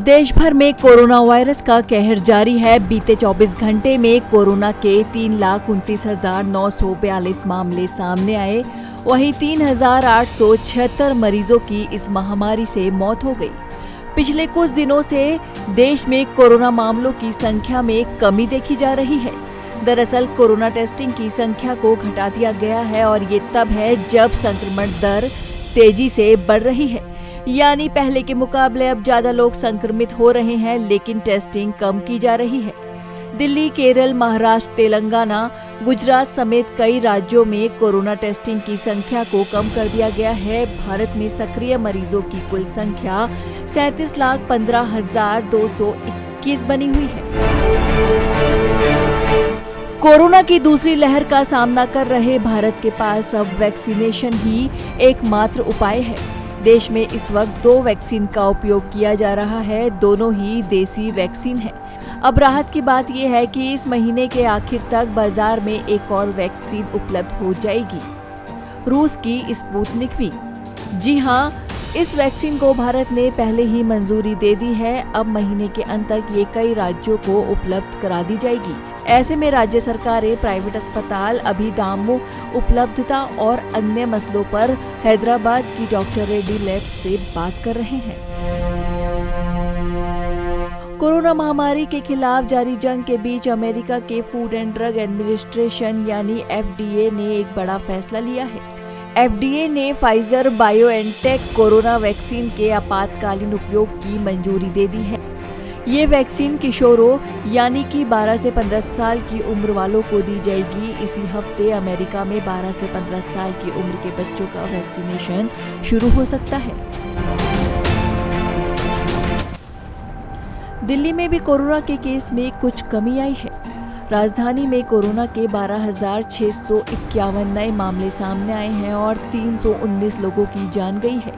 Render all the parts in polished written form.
देश भर में कोरोना वायरस का कहर जारी है। बीते 24 घंटे में कोरोना के 3,29,942 मामले सामने आए। वहीं 3,876 मरीजों की इस महामारी से मौत हो गई। पिछले कुछ दिनों से देश में कोरोना मामलों की संख्या में कमी देखी जा रही है। दरअसल कोरोना टेस्टिंग की संख्या को घटा दिया गया है और ये तब है जब संक्रमण दर तेजी से बढ़ रही है। यानी पहले के मुकाबले अब ज्यादा लोग संक्रमित हो रहे हैं, लेकिन टेस्टिंग कम की जा रही है। दिल्ली, केरल, महाराष्ट्र, तेलंगाना, गुजरात समेत कई राज्यों में कोरोना टेस्टिंग की संख्या को कम कर दिया गया है। भारत में सक्रिय मरीजों की कुल संख्या 37,15,221 बनी हुई है। कोरोना की दूसरी लहर का सामना कर रहे भारत के पास अब वैक्सीनेशन ही एकमात्र उपाय है। देश में इस वक्त 2 वैक्सीन का उपयोग किया जा रहा है। दोनों ही देसी वैक्सीन है। अब राहत की बात यह है कि इस महीने के आखिर तक बाजार में एक और वैक्सीन उपलब्ध हो जाएगी, रूस की स्पुतनिक वी। जी हां, इस वैक्सीन को भारत ने पहले ही मंजूरी दे दी है। अब महीने के अंत तक ये कई राज्यों को उपलब्ध करा दी जाएगी। ऐसे में राज्य सरकारें, प्राइवेट अस्पताल अभी दामों, उपलब्धता और अन्य मसलों पर हैदराबाद की डॉक्टर रेड्डी लैब से बात कर रहे हैं। कोरोना महामारी के खिलाफ जारी जंग के बीच अमेरिका के फूड एंड ड्रग एडमिनिस्ट्रेशन यानी FDA ने एक बड़ा फैसला लिया है। FDA ने फाइजर बायोएनटेक कोरोना वैक्सीन के आपातकालीन उपयोग की मंजूरी दे दी है। ये वैक्सीन किशोरों यानी कि 12 से 15 साल की उम्र वालों को दी जाएगी। इसी हफ्ते अमेरिका में 12 से 15 साल की उम्र के बच्चों का वैक्सीनेशन शुरू हो सकता है। दिल्ली में भी कोरोना के केस में कुछ कमी आई है। राजधानी में कोरोना के 12,651 नए मामले सामने आए हैं और 319 लोगों की जान गई है।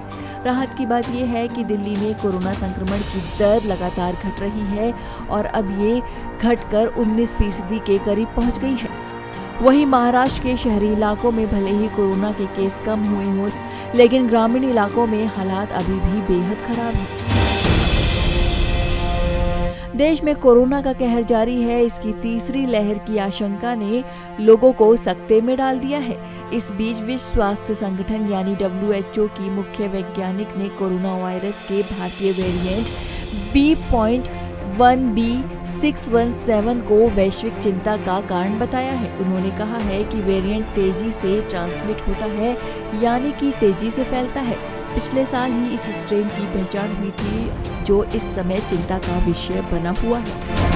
राहत की बात यह है कि दिल्ली में कोरोना संक्रमण की दर लगातार घट रही है और अब ये घटकर 19% के करीब पहुंच गई है। वहीं महाराष्ट्र के शहरी इलाकों में भले ही कोरोना के केस कम हुए हों, लेकिन ग्रामीण इलाकों में हालात अभी भी बेहद खराब हैं। देश में कोरोना का कहर जारी है। इसकी तीसरी लहर की आशंका ने लोगों को सकते में डाल दिया है। इस बीच विश्व स्वास्थ्य संगठन यानी WHO की मुख्य वैज्ञानिक ने कोरोना वायरस के भारतीय वेरिएंट B.1B617 को वैश्विक चिंता का कारण बताया है। उन्होंने कहा है कि वेरिएंट तेजी से ट्रांसमिट होता है, यानी कि तेजी से फैलता है। पिछले साल ही इस स्ट्रेन की पहचान हुई थी, जो इस समय चिंता का विषय बना हुआ है।